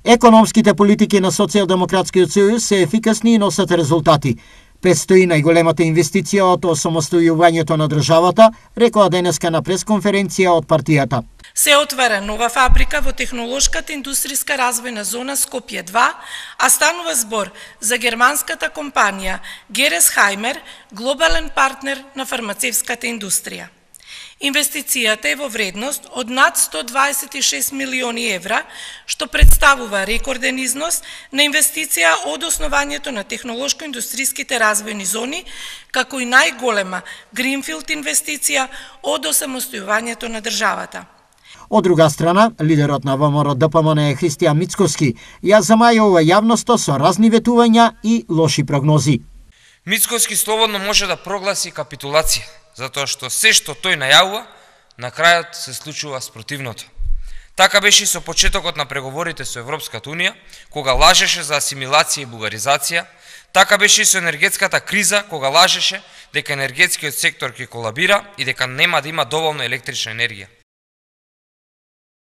Економските политики на Социјалдемократскиот сојуз се ефикасни и носат резултати. Предстои најголемата инвестиција од осамостојувањето на државата, рекоа денеска на пресконференција од партијата. Се отвара нова фабрика во технолошката индустријска развојна зона Скопје 2, а станува збор за германската компанија Gerresheimer, глобален партнер на фармацевската индустрија. Инвестицијата е во вредност од над 126 милиони евра, што представува рекорден износ на инвестиција од основањето на технолошко-индустријските развојни зони, како и најголема гринфилд инвестиција од осамостојувањето на државата. Од друга страна, лидерот на ВМРО-ДПМН Христијан Мицкоски ја замајува јавноста со разни ветувања и лоши прогнози. Мицкоски слободно може да прогласи капитулација, затоа што се што тој најавува, на крајот се случува спротивното. Така беше и со почетокот на преговорите со Европската Унија, кога лажеше за асимилација и булгаризација, така беше и со енергетската криза, кога лажеше дека енергетскиот сектор ќе колабира и дека нема да има доволно електрична енергија.